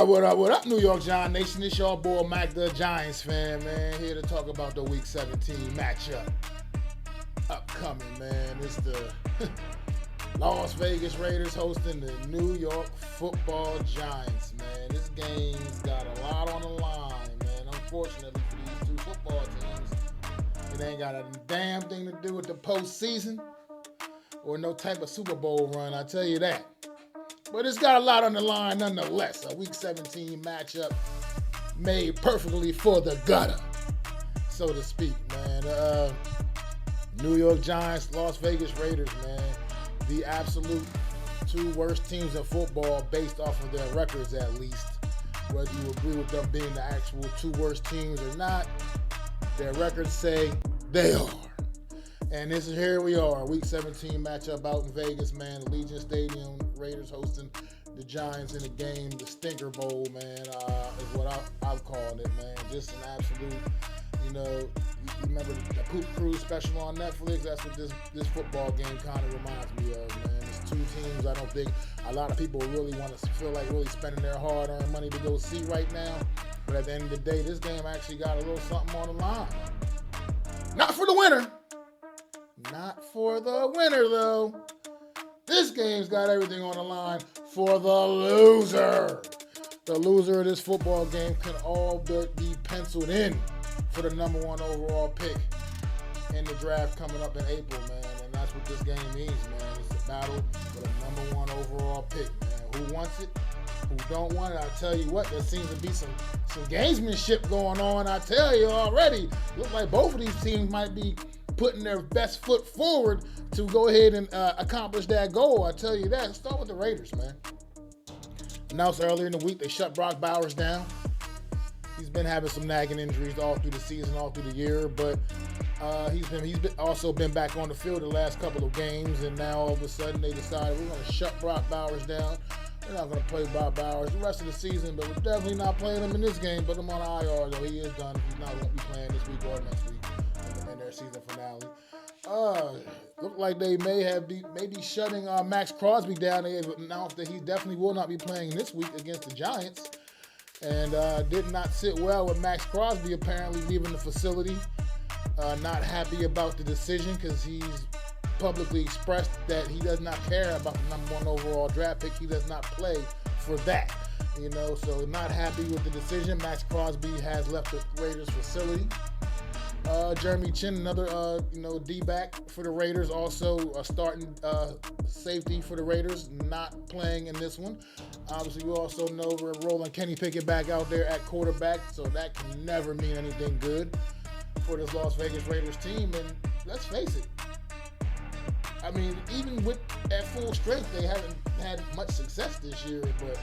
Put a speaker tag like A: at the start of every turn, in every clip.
A: What up, New York Giant Nation? It's your boy, MacDaGiantsFan, man. Here to talk about the Week 17 matchup. Upcoming, man. It's the Las Vegas Raiders hosting the New York Football Giants, man. This game's got a lot on the line, man. Unfortunately for these two football teams, it ain't got a damn thing to do with the postseason or no type of Super Bowl run, I tell you that. But it's got a lot on the line nonetheless. A Week 17 matchup made perfectly for the gutter, so to speak, man. New York Giants, Las Vegas Raiders, man. The absolute two worst teams in football based off of their records, at least. Whether you agree with them being the actual two worst teams or not, their records say they are. And here we are, Week 17 matchup out in Vegas, man. Allegiant Stadium, Raiders hosting the Giants in the game. The Stinker Bowl, man, is what I've called it, man. Just an absolute, you remember the Poop Cruise special on Netflix? That's what this football game kind of reminds me of, man. It's two teams I don't think a lot of people really want to feel like really spending their hard-earned money to go see right now. But at the end of the day, this game actually got a little something on the line. Not for the winner. Not for the winner, though. This game's got everything on the line for the loser. The loser of this football game can all be penciled in for the number one overall pick in the draft coming up in April, man. And that's what this game means, man. It's a battle for the number one overall pick, man. Who wants it? Who don't want it? I tell you what, there seems to be some gamesmanship going on. I tell you already. Looks like both of these teams might be putting their best foot forward to go ahead and accomplish that goal. I tell you that. Let's start with the Raiders, man. Announced earlier in the week they shut Brock Bowers down. He's been having some nagging injuries all through the season, all through the year, but he's also been back on the field the last couple of games, and now all of a sudden they decided we're going to shut Brock Bowers down. We're not going to play Brock Bowers the rest of the season, but we're definitely not playing him in this game. Put him on IR, though. He is done. He's not going to be playing this week or next week in their season finale. Look like they may be shutting Max Crosby down. They have announced that he definitely will not be playing this week against the Giants. And did not sit well with Max Crosby apparently leaving the facility. Not happy about the decision because he's publicly expressed that he does not care about the number one overall draft pick. He does not play for that. So not happy with the decision. Max Crosby has left the Raiders facility. Jeremy Chin, another D-back for the Raiders, also a starting safety for the Raiders, not playing in this one. Obviously, we also know we're rolling Kenny Pickett back out there at quarterback, so that can never mean anything good for this Las Vegas Raiders team. And let's face it, I mean, even at full strength, they haven't had much success this year, but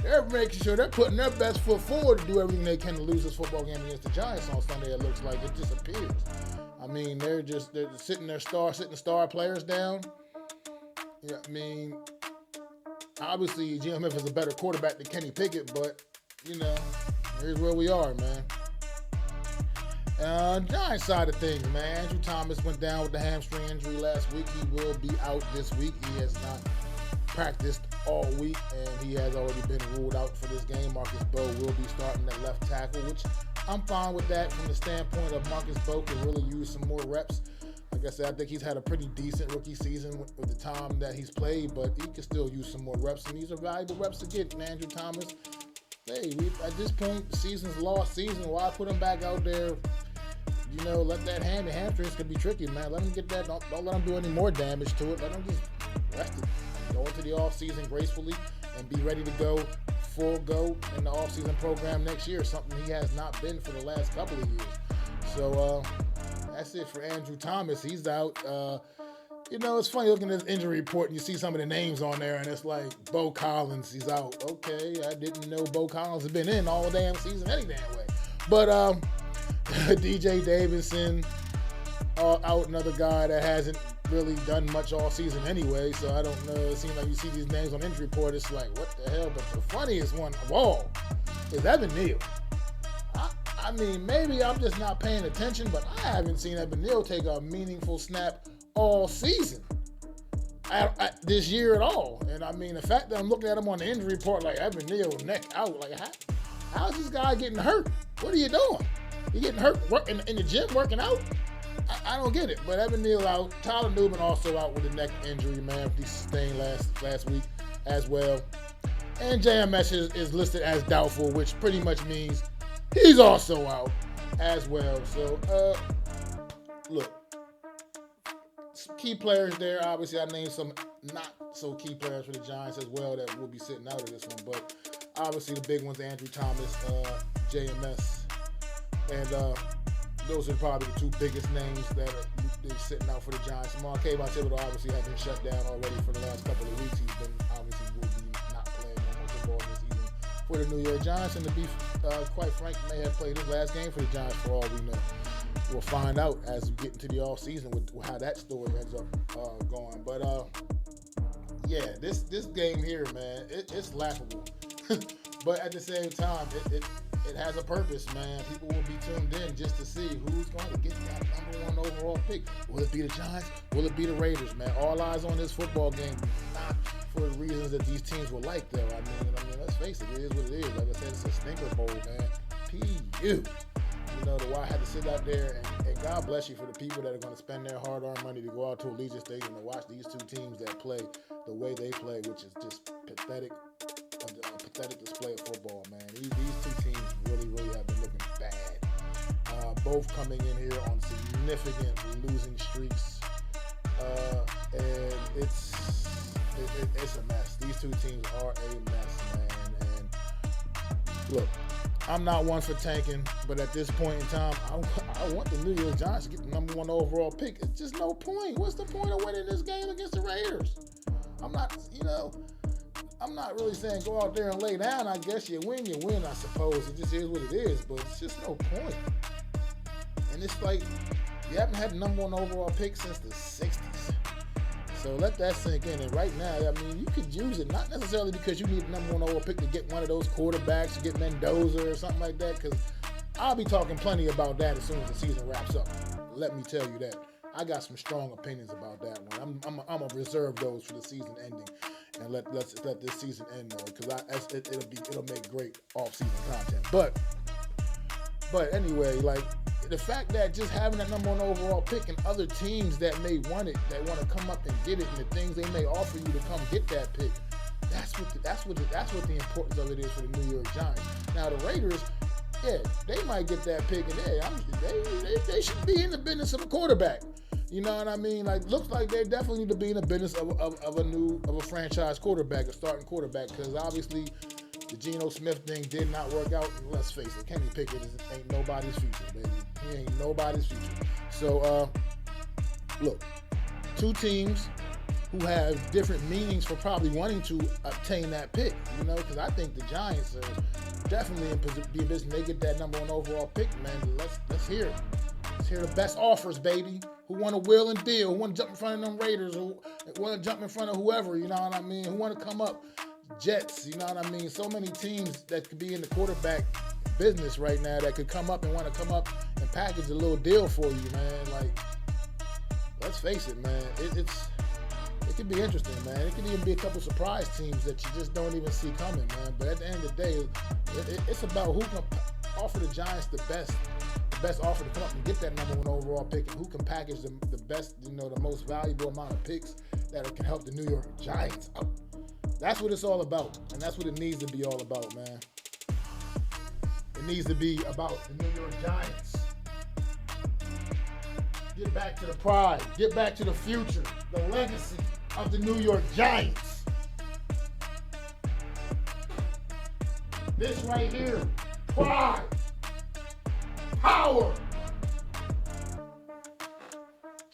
A: they're making sure they're putting their best foot forward to do everything they can to lose this football game against the Giants on Sunday. It looks like it disappears. I mean, they're sitting the star players down. Yeah, I mean, obviously Geno Smith is a better quarterback than Kenny Pickett, but here's where we are, man. Giants side of things, man. Andrew Thomas went down with the hamstring injury last week. He will be out this week. He has not practiced all week, and he has already been ruled out for this game. Marcus Bowe will be starting at left tackle, which I'm fine with that from the standpoint of Marcus Bowe can really use some more reps. Like I said, I think he's had a pretty decent rookie season with the time that he's played, but he can still use some more reps, and these are valuable reps to get. And Andrew Thomas, hey, at this point, the season's lost season. Why put him back out there? Let that the hamstrings can be tricky, man. Let him get that. Don't let him do any more damage to it. Let him just rest it. Go into the offseason gracefully and be ready to go full go in the offseason program next year, something he has not been for the last couple of years. So that's it for Andrew Thomas. He's out. It's funny looking at this injury report and you see some of the names on there and it's like Bo Collins, he's out. Okay, I didn't know Bo Collins had been in all damn season any damn way. But DJ Davidson, out, another guy that hasn't really done much all season anyway, so I don't know. It seems like you see these names on injury report, it's like, what the hell? But the funniest one of all is Evan Neal. I mean, maybe I'm just not paying attention, but I haven't seen Evan Neal take a meaningful snap all season. this year at all. And I mean, the fact that I'm looking at him on the injury report, like Evan Neal, neck out, like how's this guy getting hurt? What are you doing? You getting hurt in the gym working out? I don't get it. But Evan Neal out. Tyler Newman also out with a neck injury, man. He sustained last week as well. And JMS is listed as doubtful, which pretty much means he's also out as well. So, look, some key players there. Obviously, I named some not so key players for the Giants as well that will be sitting out of this one. But obviously, the big ones: Andrew Thomas, JMS, and those are probably the two biggest names that are sitting out for the Giants. Marquez Thibodeau obviously has been shut down already for the last couple of weeks. He's been obviously will be not playing no football this season for the New York Giants. And to be quite frank, may have played his last game for the Giants for all we know. We'll find out as we get into the off season with how that story ends up going. But yeah, this game here, man, it's laughable. But at the same time, it has a purpose, man. People will be tuned in just to see who's going to get that number 1 overall pick. Will it be the Giants? Will it be the Raiders, man? All eyes on this football game, not for the reasons that these teams will like, though. I mean, let's face it is what it is. Like I said, it's a stinker bowl, man. P.U. You know, the why I had to sit out there, and God bless you for the people that are going to spend their hard-earned money to go out to Allegiant Stadium and watch these two teams that play the way they play, which is just pathetic. A pathetic display of football, man. These two teams really have been looking bad. Both coming in here on significant losing streaks, and it's a mess. These two teams are a mess, man. And look, I'm not one for tanking, but at this point in time, I want the New York Giants to get the number 1 overall pick. It's just no point. What's the point of winning this game against the Raiders? I'm not really saying go out there and lay down. I guess you win, I suppose. It just is what it is, but it's just no point. And it's like you haven't had the number 1 overall pick since the 60s. So let that sink in. And right now, I mean, you could use it, not necessarily because you need the number 1 overall pick to get one of those quarterbacks, get Mendoza or something like that, because I'll be talking plenty about that as soon as the season wraps up. Let me tell you that. I got some strong opinions about that one. I'm gonna reserve those for the season ending, and let's let this season end though, because it'll make great off-season content. But anyway, like the fact that just having that number 1 overall pick and other teams that may want it, that want to come up and get it, and the things they may offer you to come get that pick, that's what the importance of it is for the New York Giants. Now the Raiders, yeah, they might get that pick, and they should be in the business of a quarterback. You know what I mean? Like, looks like they definitely need to be in the business of a franchise quarterback, a starting quarterback, because obviously the Geno Smith thing did not work out. Let's face it, Kenny Pickett ain't nobody's future, baby. He ain't nobody's future. So, look, two teams who have different meanings for probably wanting to obtain that pick, you know, because I think the Giants are definitely in position. They get that number 1 overall pick, man. Let's hear it. Let's hear the best offers, baby. Who want to wheel and deal? Who want to jump in front of them Raiders? Who want to jump in front of whoever? You know what I mean? Who want to come up? Jets. You know what I mean? So many teams that could be in the quarterback business right now that could come up and want to come up and package a little deal for you, man. Like, let's face it, man. It could be interesting, man. It could even be a couple surprise teams that you just don't even see coming, man. But at the end of the day, it's about who can offer the Giants the best offer to come up and get that number 1 overall pick, and who can package the best, you know, the most valuable amount of picks that can help the New York Giants out. That's what it's all about, and that's what it needs to be all about, man. It needs to be about the New York Giants. Get back to the pride. Get back to the future, the legacy of the New York Giants. This right here, pride, power,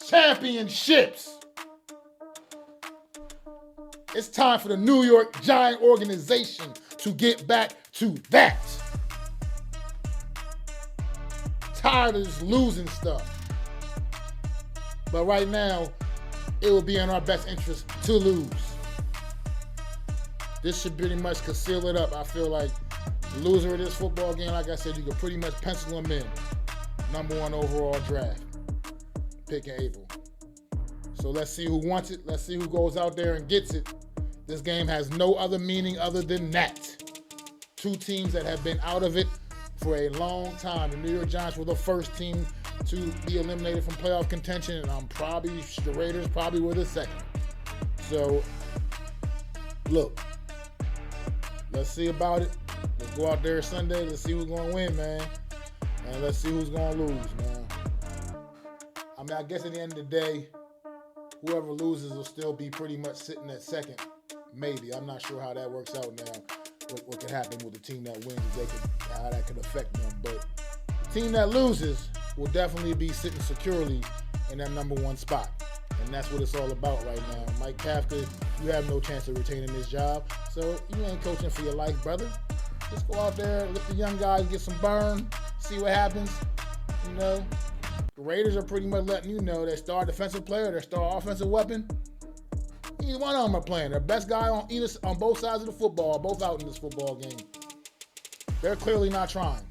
A: championships. It's time for the New York Giant organization to get back to that. Tired of this losing stuff. But right now, it will be in our best interest to lose. This should pretty much conceal it up. I feel like the loser of this football game, like I said, you can pretty much pencil them in. Number 1 overall draft. Pick in April. So let's see who wants it. Let's see who goes out there and gets it. This game has no other meaning other than that. Two teams that have been out of it for a long time. The New York Giants were the first team to be eliminated from playoff contention, and the Raiders probably were the second. So, look, let's see about it. Let's go out there Sunday. Let's see who's going to win, man. And let's see who's going to lose, man. I mean, I guess at the end of the day, whoever loses will still be pretty much sitting at second. Maybe. I'm not sure how that works out now. What could happen with the team that wins, how that could affect them. But the team that loses will definitely be sitting securely in that number one spot. And that's what it's all about right now. Mike Kafka, you have no chance of retaining this job. So you ain't coaching for your life, brother. Just go out there, let the young guys get some burn, see what happens. You know, the Raiders are pretty much letting you know their star defensive player, their star offensive weapon, either one of them are playing. Their best guy on both sides of the football, both out in this football game. They're clearly not trying.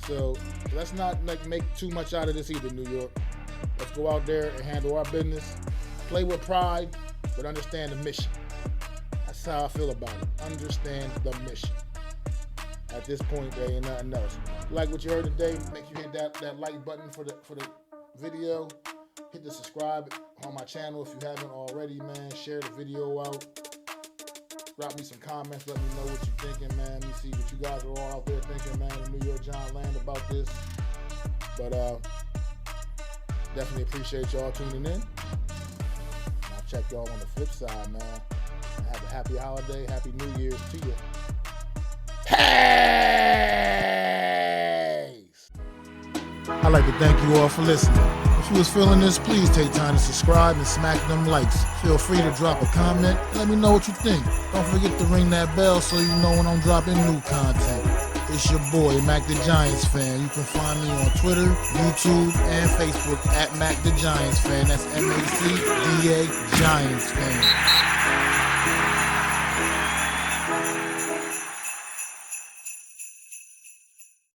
A: So let's not make too much out of this either, New York. Let's go out there and handle our business. Play with pride, but understand the mission. That's how I feel about it. Understand the mission. At this point, there ain't nothing else. Like what you heard today, make sure you hit that like button for the video. Hit the subscribe on my channel if you haven't already, man. Share the video out. Drop me some comments. Let me know what you're thinking, man. Let me see what you guys are all out there thinking, man, in New York Giant land about this. But definitely appreciate y'all tuning in. I'll check y'all on the flip side, man. Have a happy holiday. Happy New Year's to you. Peace! I'd like to thank you all for listening. If you was feeling this, please take time to subscribe and smack them likes. Feel free to drop a comment. Let me know what you think. Don't forget to ring that bell so you know when I'm dropping new content. It's your boy, MacDaGiantsFan. You can find me on Twitter, YouTube, and Facebook at MacDaGiantsFan. That's MacDa Giants Fan.